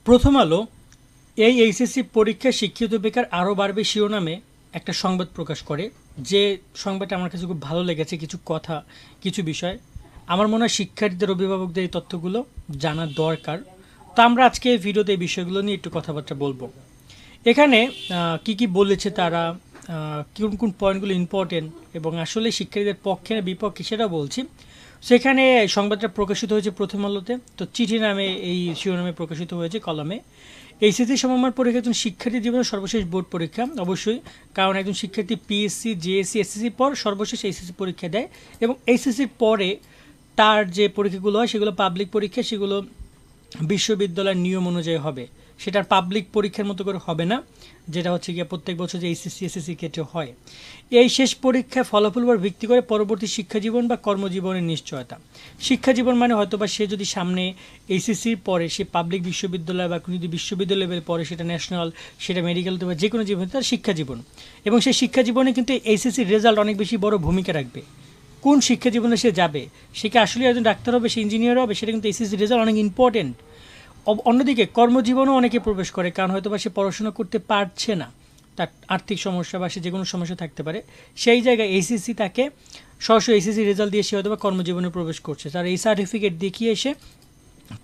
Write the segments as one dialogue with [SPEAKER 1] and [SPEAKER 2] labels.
[SPEAKER 1] প্রথম আলো এই এইচএসসি পরীক্ষায় শিক্ষিত বেকার আরও বাড়বে শিরোনামে একটা সংবাদ প্রকাশ করে। যে সংবাদটা আমার কাছে খুব ভালো লেগেছে। কিছু কথা, কিছু বিষয় আমার মনে হয় শিক্ষার্থীদের, অভিভাবকদের এই তথ্যগুলো জানা দরকার। তো আমরা আজকে এই ভিডিওতে এই বিষয়গুলো নিয়ে একটু কথাবার্তা বলবো। এখানে কি কি বলেছে তারা, কোন কোন পয়েন্টগুলো ইম্পর্টেন্ট এবং আসলে শিক্ষার্থীদের পক্ষে না বিপক্ষে সেটা বলছি। সেখানে সংবাদটা প্রকাশিত হয়েছে প্রথম আলোতে। তো চিঠি নামে এই শিরোনামে প্রকাশিত হয়েছে কলমে। এইচএসসি সমমান পরীক্ষা একজন শিক্ষার্থী জীবনের সর্বশেষ বোর্ড পরীক্ষা, অবশ্যই, কারণ একজন শিক্ষার্থী পিএসসি, জেএসসি, এসএসসি পর সর্বশেষ এইচএসসি পরীক্ষা দেয় এবং এইচএসসির পরে তার যে পরীক্ষাগুলো হয় সেগুলো পাবলিক পরীক্ষা, সেগুলো বিশ্ববিদ্যালয়ের নিয়ম অনুযায়ী হবে। সেটার পাবলিক পরীক্ষার মতো করে হবে না, যেটা হচ্ছে গিয়ে প্রত্যেক বছর যে এইচএসসি এসএসসি ক্ষেত্রে হয়। এই শেষ পরীক্ষায় ফলাফল উপর ভিত্তি করে পরবর্তী শিক্ষাজীবন বা কর্মজীবনের নিশ্চয়তা। শিক্ষাজীবন মানে হয়তো বা সে যদি সামনে এইচএসসির পরে সে পাবলিক বিশ্ববিদ্যালয় বা যদি বিশ্ববিদ্যালয় লেভেল পরে, সেটা ন্যাশনাল, সেটা মেডিকেল বা যে কোনো জীবন, তার শিক্ষাজীবন। এবং সেই শিক্ষাজীবনে কিন্তু এইচএসসির রেজাল্ট অনেক বেশি বড় ভূমিকা রাখবে। কোন শিক্ষা জীবনে সে যাবে, সে কি আসলে একজন ডাক্তার হবে, সে ইঞ্জিনিয়ার হবে, সেটা কিন্তু এইচএসসি রেজাল্ট অনেক ইম্পর্টেন্ট। অন্যদিকে কর্মজীবনেও অনেকে প্রবেশ করে, কারণ হয়তো বা সে পড়াশোনা করতে পারছে না, তার আর্থিক সমস্যা বা সে যে কোনো সমস্যা থাকতে পারে। সেই জায়গায় এইচএসসি তাকে সরাসরি এইচএসসি রেজাল্ট দিয়ে সে হয়তো বা কর্মজীবনে প্রবেশ করছে, তার এই সার্টিফিকেট দেখিয়ে এসে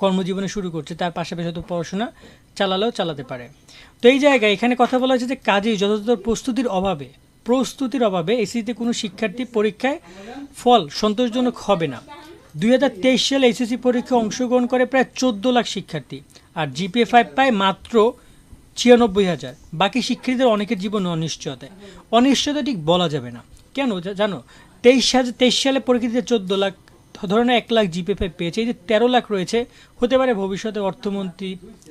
[SPEAKER 1] কর্মজীবনে শুরু করছে, তার পাশাপাশি হয়তো পড়াশোনা চালালেও চালাতে পারে। তো এই জায়গায় এখানে কথা বলা হয়েছে যে কাজেই যথাযথ প্রস্তুতির অভাবে এইচএসসিতে কোনো শিক্ষার্থী পরীক্ষায় ফল সন্তোষজনক হবে না। 2023 সালে এইচএসসি পরীক্ষায় অংশগ্রহণ করে প্রায় 14 লাখ শিক্ষার্থী, আর জিপিএ 5 পায় মাত্র 96,000। বাকি শিক্ষার্থীদের অনেকের জীবন অনিশ্চয়তায়। অনিশ্চয়তা ঠিক বলা যাবে না কেন জানো, 23 সালে পরীক্ষিত 14 লাখ, ধরনের 1 লাখ জিপিএ 5 পেয়েছে, এই যে 13 লাখ রয়েছে, হতে পারে ভবিষ্যতে অর্থমন্ত্রী,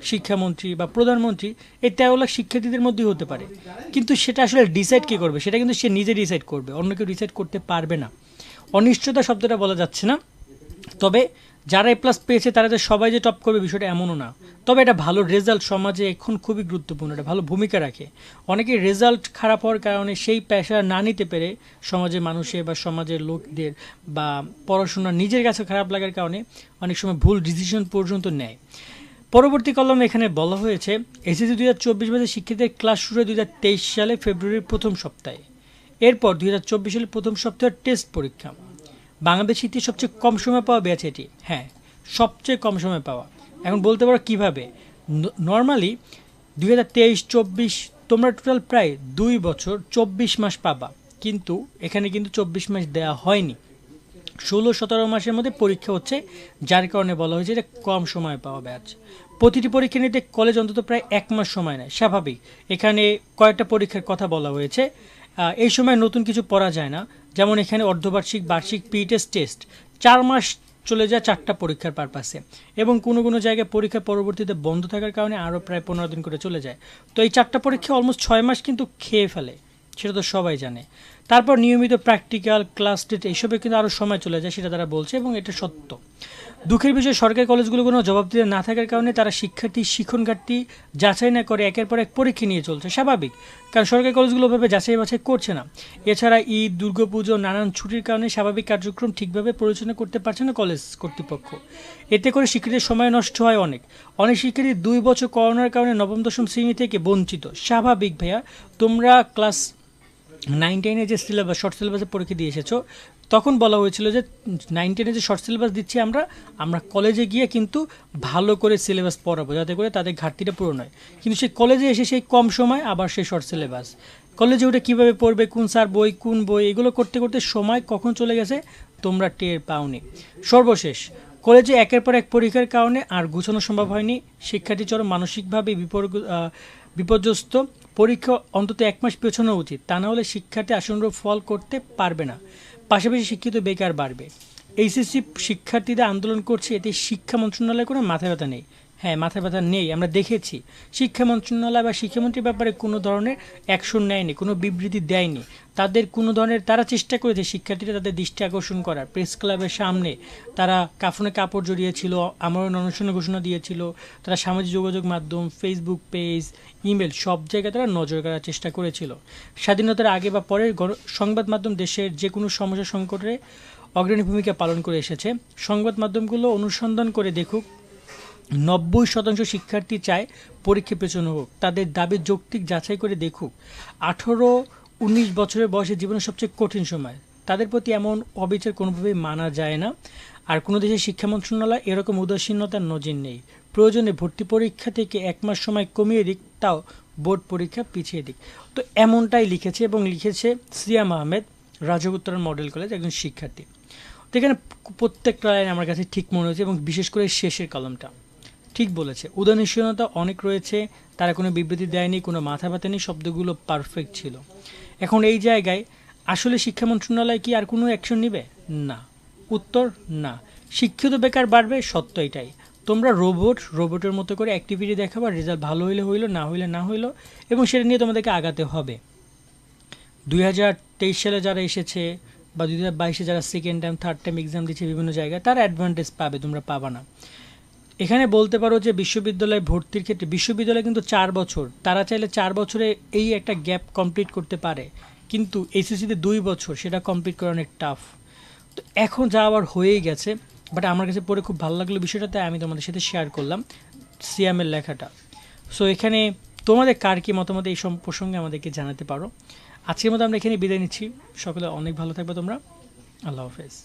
[SPEAKER 1] শিক্ষামন্ত্রী বা প্রধানমন্ত্রী, এই 13 লাখ শিক্ষার্থীদের মধ্যেই হতে পারে। কিন্তু সেটা আসলে ডিসাইড কে করবে, সেটা কিন্তু সে নিজে ডিসাইড করবে, অন্য কেউ ডিসাইড করতে পারবে না। অনিশ্চয়তা শব্দটা বলা যাচ্ছে না। তবে যারা এ প্লাস পেয়েছে তারা যে সবাই যে টপ করবে বিষয়টা এমনও না। তবে এটা ভালো রেজাল্ট সমাজে এখন খুবই গুরুত্বপূর্ণ, এটা ভালো ভূমিকা রাখে। অনেকে রেজাল্ট খারাপ হওয়ার কারণে সেই পেশা না নিতে পেরে সমাজের মানুষের বা সমাজের লোকদের বা পড়াশোনা নিজের কাছে খারাপ লাগার কারণে অনেক সময় ভুল ডিসিশন পর্যন্ত নেয়। পরবর্তী কলমে এখানে বলা হয়েছে এসএসসি 2024 ব্যাচে শিক্ষার্থীদের ক্লাস শুরু হয় 2023 সালে ফেব্রুয়ারির প্রথম সপ্তাহে। এরপর 2024 সালের প্রথম সপ্তাহের টেস্ট পরীক্ষা। বাংলাদেশ ইতিহাসে সবচেয়ে কম সময় পাওয়া ব্যাচ এটি, হ্যাঁ, সবচেয়ে কম সময় পাওয়া। এখন বলতে পারো কীভাবে। নর্মালি 2023-24 তোমরা টোটাল প্রায় 2 বছর 24 মাস পাবা, কিন্তু এখানে কিন্তু 24 মাস দেওয়া হয়নি, 16-17 মাসের মধ্যে পরীক্ষা হচ্ছে, যার কারণে বলা হয়েছে যে কম সময় পাওয়া ব্যাচ। প্রতিটি পরীক্ষা নিতে কলেজ অন্তত প্রায় 1 মাস সময় নেয়, স্বাভাবিক। এখানে কয়েকটা পরীক্ষার কথা বলা হয়েছে। এই সময় নতুন কিছু পড়া যায় না, যেমন এখানে অর্ধবার্ষিক, বার্ষিক, প্রি টেস্ট 4 মাস চলে যায় 4টা পরীক্ষার পারপাসে, এবং কোনো কোনো জায়গায় পরীক্ষা পরবর্তীতে বন্ধ থাকার কারণে আরও প্রায় 15 দিন করে চলে যায়। তো এই 4টা পরীক্ষা অলমোস্ট 6 মাস কিন্তু খেয়ে ফেলে, সেটা তো সবাই জানে। তারপর নিয়মিত প্র্যাকটিক্যাল, ক্লাস টেস্ট, এইসবে কিন্তু আরও সময় চলে যায়, সেটা তারা বলছে, এবং এটা সত্য। দুঃখের বিষয়, সরকারি কলেজগুলো কোনো জবাবদিহি না থাকার কারণে তারা শিক্ষার্থী শিখন ঘাটতি যাচাই না করে একের পর এক পরীক্ষা নিয়ে চলছে, স্বাভাবিক, কারণ সরকারি কলেজগুলো ওভাবে যাচাই বাছাই করছে না। এছাড়া ঈদ, দুর্গাপুজো, নানান ছুটির কারণে স্বাভাবিক কার্যক্রম ঠিকভাবে পরিচালনা করতে পারছে না কলেজ কর্তৃপক্ষ। এতে করে শিক্ষার্থীদের সময় নষ্ট হয় অনেক। অনেক শিক্ষার্থী 2 বছর করোনার কারণে নবম দশম শ্রেণী থেকে বঞ্চিত, স্বাভাবিক ভাইয়া। তোমরা ক্লাস 9-10 যে সিলেবাস, শর্ট সিলেবাসে পরীক্ষা দিয়ে এসেছো, তখন বলা হয়েছিল যে 9-10 যে শর্ট সিলেবাস দিচ্ছি আমরা কলেজে গিয়ে কিন্তু ভালো করে সিলেবাস পড়াবো, যাতে করে তাদের ঘাটতিটা পূরণ হয়। কিন্তু সেই কলেজে এসে সেই কম সময় আবার সেই শর্ট সিলেবাস, কলেজে উঠে কীভাবে পড়বে, কোন স্যার বই, কোন বই, এগুলো করতে করতে সময় কখন চলে গেছে তোমরা টের পাওনি। সর্বশেষ কলেজে একের পর এক পরীক্ষার কারণে আর গুছানো সম্ভব হয়নি, শিক্ষার্থী চরম মানসিকভাবে বিপর্যস্ত। পরীক্ষা অন্তত 1 মাস পেছানো উচিত, তা না হলে শিক্ষার্থী আশানুরূপ ফল করতে পারবে না। পাশাপাশি শিক্ষিত বেকার বাড়বে। এইচএসসি শিক্ষার্থীরা আন্দোলন করছে, এতে শিক্ষা মন্ত্রণালয়ের কোনো মাথা ব্যথা নেই। হ্যাঁ, মাথা ব্যথা নেই, আমরা দেখেছি। শিক্ষা মন্ত্রণালয় বা শিক্ষামন্ত্রীর ব্যাপারে কোনো ধরনের অ্যাকশন নেয়নি, কোনো বিবৃতি দেয়নি। তাদের কোনো ধরনের, তারা চেষ্টা করেছে শিক্ষার্থীরা তাদের দৃষ্টি আকর্ষণ করার, প্রেস ক্লাবের সামনে তারা কাফনে কাপড় জড়িয়েছিল, আমরণ অনশনের ঘোষণা দিয়েছিল, তারা সামাজিক যোগাযোগ মাধ্যম, ফেসবুক পেজ, ইমেল, সব জায়গায় তারা নজর করার চেষ্টা করেছিল। স্বাধীনতার আগে বা পরে সংবাদ মাধ্যম দেশের যে কোনো সমস্যা সংকটে অগ্রণী ভূমিকা পালন করে এসেছে। সংবাদ মাধ্যমগুলো অনুসন্ধান করে দেখুক 90% শিক্ষার্থী চায় পরীক্ষা পেছানো হোক, তাদের দাবি যৌক্তিক যাচাই করে দেখুক। 18-19 বছরের বয়সে জীবনের সবচেয়ে কঠিন সময়, তাদের প্রতি এমন অবিচার কোনোভাবেই মানা যায় না। আর কোনো দেশের শিক্ষা মন্ত্রণালয় এরকম উদাসীনতার নজির নেই। প্রয়োজনে ভর্তি পরীক্ষা থেকে 1 মাস সময় কমিয়ে দিক, তাও বোর্ড পরীক্ষা পিছিয়ে দিক। তো এমনটাই লিখেছে, এবং লিখেছে সিয়াম আহমেদ, রাজগুত্তরা মডেল কলেজ, একজন শিক্ষার্থী। তো এখানে প্রত্যেকটা লাইন আমার কাছে ঠিক মনে হয়েছে, এবং বিশেষ করে শেষের কলমটা ঠিক বলেছে। উদাসীনতা অনেক রয়েছে, তারা কোনো বিবৃতি দেয়নি, কোনো মাথা ব্যথা নেই, শব্দগুলো পারফেক্ট ছিল। এখন এই জায়গায় আসলে শিক্ষা মন্ত্রণালয় কি আর কোনো অ্যাকশন নেবে? না। উত্তর না। শিক্ষিত বেকার বাড়বে, সত্য এটাই। তোমরা রোবটের মতো করে অ্যাক্টিভিটি দেখাবা, রেজাল্ট ভালো হইলে হইলো, না হইলে না হইলো, এবং সেটা নিয়ে তোমাদেরকে আগাতে হবে। 2023 সালে যারা এসেছে বা 2022-এ যারা second time third time exam দিচ্ছে বিভিন্ন জায়গায়, তারা অ্যাডভান্টেজ পাবে, তোমরা পাবা না। এখানে বলতে পারো যে বিশ্ববিদ্যালয়ে ভর্তির ক্ষেত্রে, বিশ্ববিদ্যালয় কিন্তু 4 বছর, তারা চাইলে 4 বছরে এই একটা গ্যাপ কমপ্লিট করতে পারে, কিন্তু এইচএসসিতে 2 বছর, সেটা কমপ্লিট করা অনেক টাফ। তো এখন যা আবার হয়েই গেছে, বাট আমার কাছে পড়ে খুব ভালো লাগলো বিষয়টা, তাই আমি তোমাদের সাথে শেয়ার করলাম সিয়ামের লেখাটা। সো এখানে তোমাদের কার কী মতামত এই সব প্রসঙ্গে আমাদেরকে জানাতে পারো। আজকের মতো আমরা এখানে বিদায় নিচ্ছি। সকলে অনেক ভালো থাকবে তোমরা। আল্লাহ হাফেজ।